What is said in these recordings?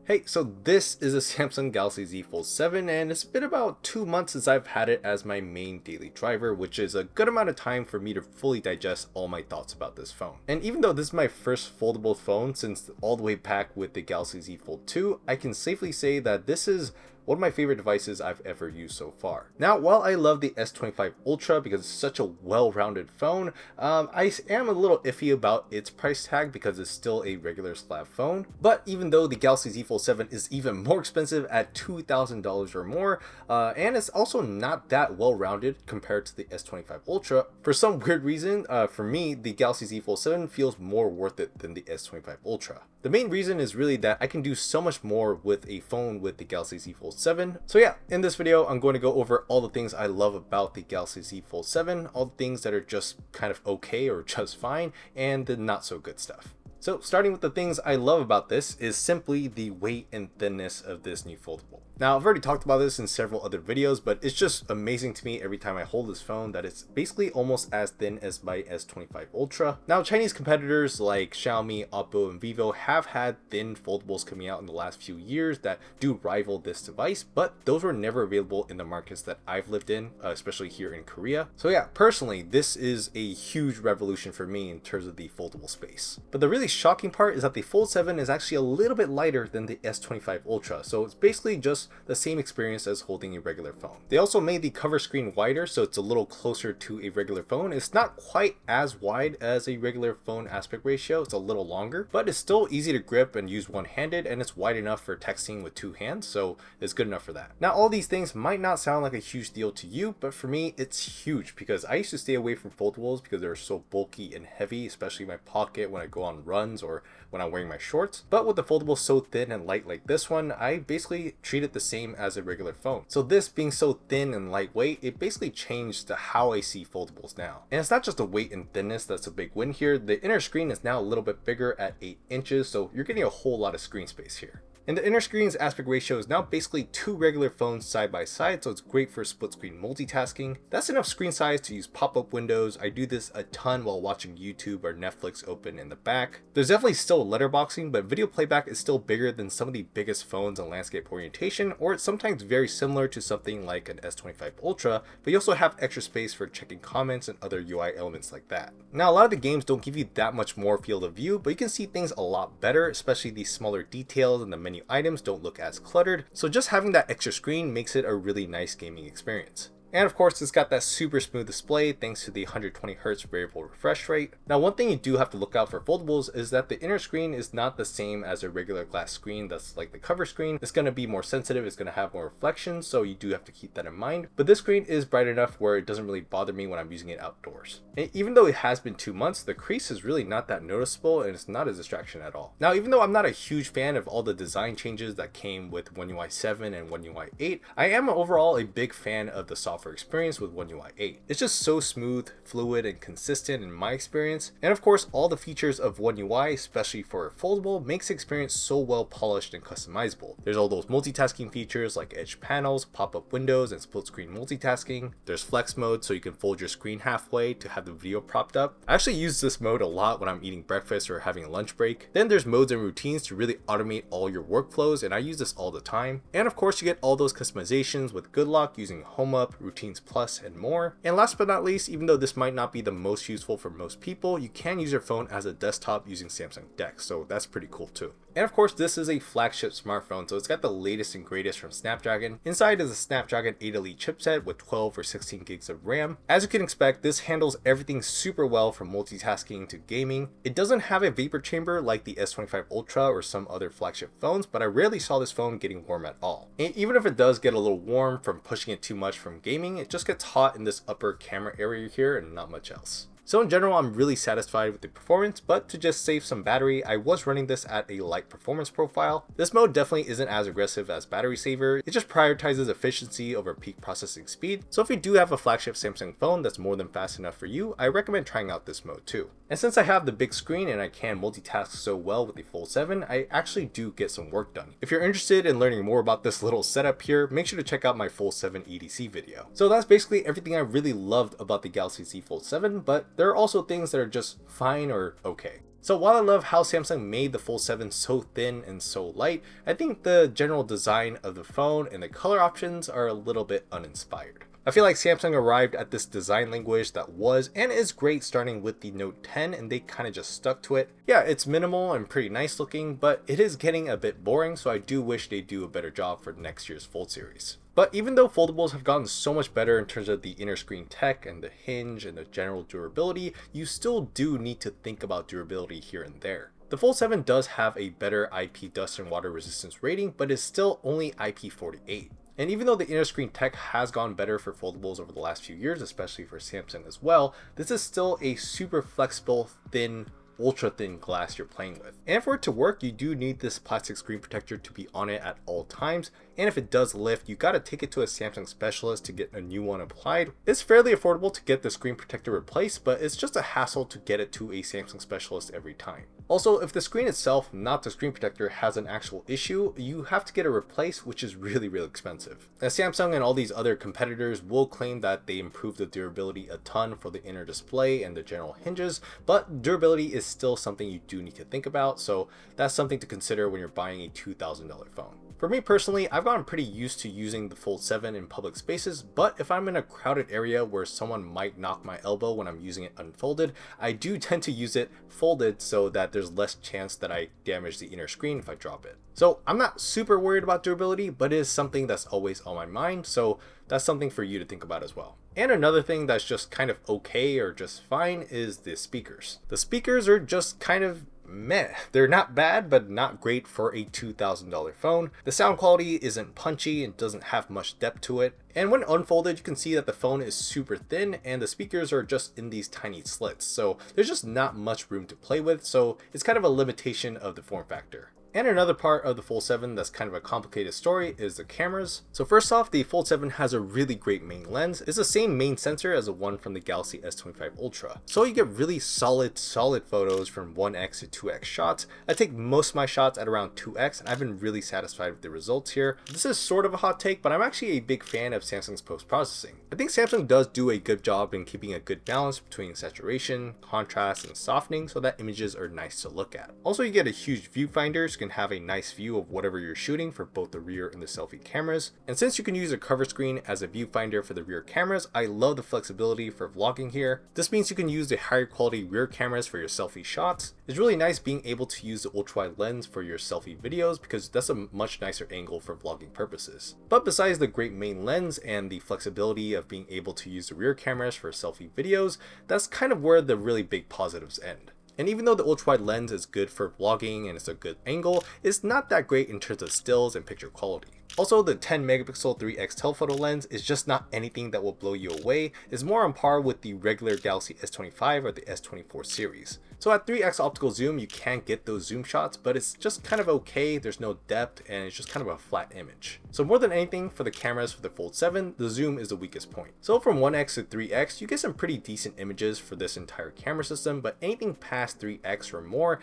Hey, so this is a Samsung Galaxy Z Fold 7 and it's been about 2 months since I've had it as my main daily driver, which is a good amount of time for me to fully digest all my thoughts about this phone. And even though this is my first foldable phone since all the way back with the Galaxy Z Fold 2, I can safely say that this is one of my favorite devices I've ever used so far. Now, while I love the S25 Ultra because it's such a well-rounded phone, I am a little iffy about its price tag because it's still a regular slab phone. But even though the Galaxy Z Fold 7 is even more expensive at $2,000 or more, and it's also not that well-rounded compared to the S25 Ultra, for some weird reason, for me, the Galaxy Z Fold 7 feels more worth it than the S25 Ultra. The main reason is really that I can do so much more with a phone with the Galaxy Z Fold 7. So yeah, in this video, I'm going to go over all the things I love about the Galaxy Z Fold 7, all the things that are just kind of okay or just fine, and the not so good stuff. So starting with the things I love about this is simply the weight and thinness of this new foldable. Now, I've already talked about this in several other videos, but it's just amazing to me every time I hold this phone that it's basically almost as thin as my S25 Ultra. Now, Chinese competitors like Xiaomi, Oppo, and Vivo have had thin foldables coming out in the last few years that do rival this device, but those were never available in the markets that I've lived in, especially here in Korea. So yeah, personally, this is a huge revolution for me in terms of the foldable space. But the really shocking part is that the Fold 7 is actually a little bit lighter than the S25 Ultra, so it's basically just the same experience as holding a regular phone. They also made the cover screen wider, so it's a little closer to a regular phone. It's not quite as wide as a regular phone aspect ratio, it's a little longer, but it's still easy to grip and use one-handed, and it's wide enough for texting with two hands, so it's good enough for that. Now, all these things might not sound like a huge deal to you, but for me, it's huge because I used to stay away from foldables because they're so bulky and heavy, especially in my pocket when I go on runs or when I'm wearing my shorts. But with the foldable so thin and light like this one, I basically treat it the same as a regular phone. So this being so thin and lightweight, it basically changed to how I see foldables now. And it's not just the weight and thinness that's a big win here. The inner screen is now a little bit bigger at 8 inches, so you're getting a whole lot of screen space here. And the inner screen's aspect ratio is now basically two regular phones side by side, so it's great for split screen multitasking. That's enough screen size to use pop-up windows. I do this a ton while watching YouTube or Netflix open in the back. There's definitely still letterboxing, but video playback is still bigger than some of the biggest phones in landscape orientation, or it's sometimes very similar to something like an S25 Ultra, but you also have extra space for checking comments and other UI elements like that. Now, a lot of the games don't give you that much more field of view, but you can see things a lot better, especially the smaller details and the menu items don't look as cluttered, so just having that extra screen makes it a really nice gaming experience. And of course, it's got that super smooth display thanks to the 120Hz variable refresh rate. Now, one thing you do have to look out for foldables is that the inner screen is not the same as a regular glass screen that's like the cover screen. It's going to be more sensitive, it's going to have more reflections, so you do have to keep that in mind. But this screen is bright enough where it doesn't really bother me when I'm using it outdoors. And even though it has been 2 months, the crease is really not that noticeable and it's not a distraction at all. Now, even though I'm not a huge fan of all the design changes that came with One UI 7 and One UI 8, I am overall a big fan of the software experience with One UI 8. It's just so smooth, fluid, and consistent in my experience. And of course, all the features of One UI, especially for a foldable, makes the experience so well polished and customizable. There's all those multitasking features like edge panels, pop-up windows, and split screen multitasking. There's flex mode, so you can fold your screen halfway to have the video propped up. I actually use this mode a lot when I'm eating breakfast or having a lunch break. Then there's modes and routines to really automate all your workflows, and I use this all the time. And of course, you get all those customizations with Good Lock using Home Up, Routines Plus, and more. And last but not least, even though this might not be the most useful for most people, you can use your phone as a desktop using Samsung DeX, so that's pretty cool too. And of course, this is a flagship smartphone, so it's got the latest and greatest from Snapdragon. Inside is a Snapdragon 8 Elite chipset with 12 or 16 gigs of RAM. As you can expect, this handles everything super well from multitasking to gaming. It doesn't have a vapor chamber like the S25 Ultra or some other flagship phones, but I rarely saw this phone getting warm at all. And even if it does get a little warm from pushing it too much from gaming, it just gets hot in this upper camera area here and not much else. So in general, I'm really satisfied with the performance, but to just save some battery, I was running this at a light performance profile. This mode definitely isn't as aggressive as battery saver. It just prioritizes efficiency over peak processing speed. So if you do have a flagship Samsung phone that's more than fast enough for you, I recommend trying out this mode too. And since I have the big screen and I can multitask so well with the Fold 7, I actually do get some work done. If you're interested in learning more about this little setup here, make sure to check out my Fold 7 EDC video. So that's basically everything I really loved about the Galaxy Z Fold 7, but there are also things that are just fine or okay. So while I love how Samsung made the Fold 7 so thin and so light, I think the general design of the phone and the color options are a little bit uninspired. I feel like Samsung arrived at this design language that was and is great starting with the Note 10 and they kind of just stuck to it. Yeah, it's minimal and pretty nice looking, but it is getting a bit boring, so I do wish they do a better job for next year's Fold series. But even though foldables have gotten so much better in terms of the inner screen tech and the hinge and the general durability, you still do need to think about durability here and there. The Fold 7 does have a better IP dust and water resistance rating, but is still only IP48. And even though the inner screen tech has gone better for foldables over the last few years, especially for Samsung as well, this is still a super flexible, thin, ultra thin glass you're playing with. And for it to work, you do need this plastic screen protector to be on it at all times. And if it does lift, you gotta take it to a Samsung specialist to get a new one applied. It's fairly affordable to get the screen protector replaced, but it's just a hassle to get it to a Samsung specialist every time. Also, if the screen itself, not the screen protector, has an actual issue, you have to get it replaced, which is really expensive. Now, Samsung and all these other competitors will claim that they improved the durability a ton for the inner display and the general hinges, but durability is still something you do need to think about, so that's something to consider when you're buying a $2,000 phone. For me personally, I've gotten pretty used to using the Fold 7 in public spaces, but if I'm in a crowded area where someone might knock my elbow when I'm using it unfolded, I do tend to use it folded so that there's less chance that I damage the inner screen if I drop it. So I'm not super worried about durability, but it is something that's always on my mind, so that's something for you to think about as well. And another thing that's just kind of okay or just fine is the speakers. The speakers are just kind of meh. They're not bad, but not great for a $2,000 phone. The sound quality isn't punchy and doesn't have much depth to it. And when unfolded, you can see that the phone is super thin and the speakers are just in these tiny slits. So there's just not much room to play with. So it's kind of a limitation of the form factor. And another part of the Fold 7 that's kind of a complicated story is the cameras. So first off, the Fold 7 has a really great main lens. It's the same main sensor as the one from the Galaxy S25 Ultra. So you get really solid photos from 1x to 2x shots. I take most of my shots at around 2x and I've been really satisfied with the results here. This is sort of a hot take, but I'm actually a big fan of Samsung's post-processing. I think Samsung does do a good job in keeping a good balance between saturation, contrast, and softening so that images are nice to look at. Also, you get a huge viewfinder, so you can have a nice view of whatever you're shooting for both the rear and the selfie cameras. And since you can use a cover screen as a viewfinder for the rear cameras, I love the flexibility for vlogging here. This means you can use the higher quality rear cameras for your selfie shots. It's really nice being able to use the ultra wide lens for your selfie videos because that's a much nicer angle for vlogging purposes. But besides the great main lens and the flexibility of being able to use the rear cameras for selfie videos, that's kind of where the really big positives end. And even though the ultra wide lens is good for vlogging and it's a good angle, it's not that great in terms of stills and picture quality. Also, the 10 megapixel 3x telephoto lens is just not anything that will blow you away. It's more on par with the regular Galaxy S25 or the S24 series. So at 3x optical zoom, you can get those zoom shots, but it's just kind of okay. There's no depth and it's just kind of a flat image. So more than anything for the cameras for the Fold 7, the zoom is the weakest point. So from 1x to 3x, you get some pretty decent images for this entire camera system, but anything past 3x or more,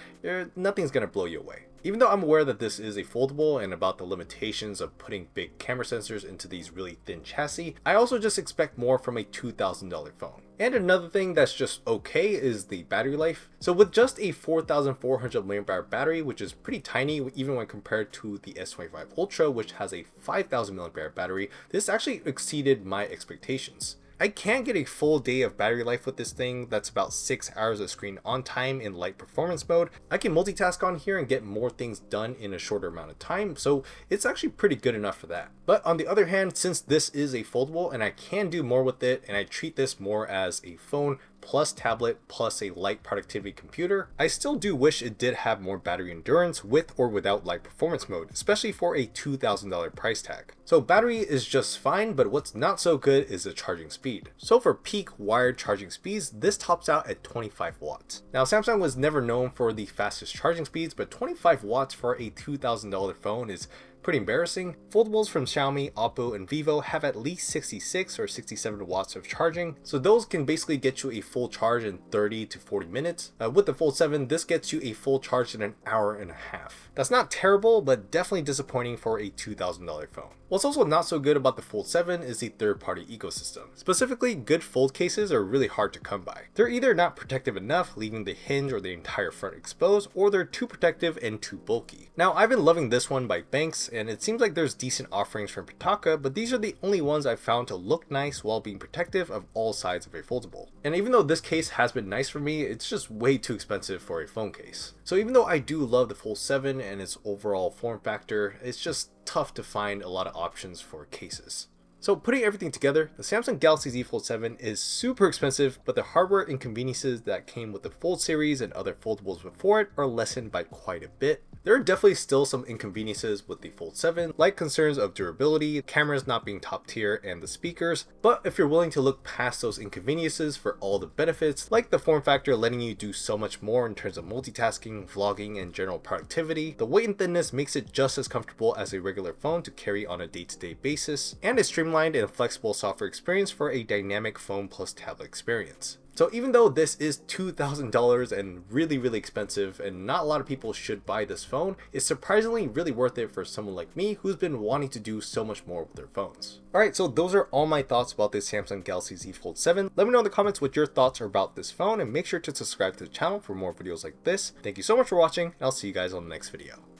nothing's gonna blow you away. Even though I'm aware that this is a foldable and about the limitations of putting big camera sensors into these really thin chassis, I also just expect more from a $2,000 phone. And another thing that's just okay is the battery life. So with just a 4,400 mAh battery, which is pretty tiny even when compared to the S25 Ultra, which has a 5,000 mAh battery, this actually exceeded my expectations. I can get a full day of battery life with this thing. That's about 6 hours of screen on time in light performance mode. I can multitask on here and get more things done in a shorter amount of time, so it's actually pretty good enough for that. But on the other hand, since this is a foldable and I can do more with it and I treat this more as a phone plus tablet plus a light productivity computer, I still do wish it did have more battery endurance with or without light performance mode, especially for a $2,000 price tag. So battery is just fine, but what's not so good is the charging speed. So for peak wired charging speeds, this tops out at 25 watts. Now Samsung was never known for the fastest charging speeds, but 25 watts for a $2,000 phone is pretty embarrassing. Foldables from Xiaomi, Oppo, and Vivo have at least 66 or 67 watts of charging, so those can basically get you a full charge in 30 to 40 minutes. With the Fold 7, this gets you a full charge in an hour and a half. That's not terrible, but definitely disappointing for a $2,000 phone. What's also not so good about the Fold 7 is the third-party ecosystem. Specifically, good fold cases are really hard to come by. They're either not protective enough, leaving the hinge or the entire front exposed, or they're too protective and too bulky. Now, I've been loving this one by Banks, and it seems like there's decent offerings from Pitaka, but these are the only ones I've found to look nice while being protective of all sides of a foldable. And even though this case has been nice for me, it's just way too expensive for a phone case. So even though I do love the Fold 7 and its overall form factor, it's just tough to find a lot of options for cases. So putting everything together, the Samsung Galaxy Z Fold 7 is super expensive, but the hardware inconveniences that came with the Fold series and other foldables before it are lessened by quite a bit. There are definitely still some inconveniences with the Fold 7, like concerns of durability, cameras not being top tier, and the speakers, but if you're willing to look past those inconveniences for all the benefits, like the form factor letting you do so much more in terms of multitasking, vlogging, and general productivity, the weight and thinness makes it just as comfortable as a regular phone to carry on a day-to-day basis, and a streamlined and flexible software experience for a dynamic phone plus tablet experience. So even though this is $2,000 and really expensive and not a lot of people should buy this phone, it's surprisingly really worth it for someone like me who's been wanting to do so much more with their phones. Alright, so those are all my thoughts about this Samsung Galaxy Z Fold 7. Let me know in the comments what your thoughts are about this phone, and make sure to subscribe to the channel for more videos like this. Thank you so much for watching, and I'll see you guys on the next video.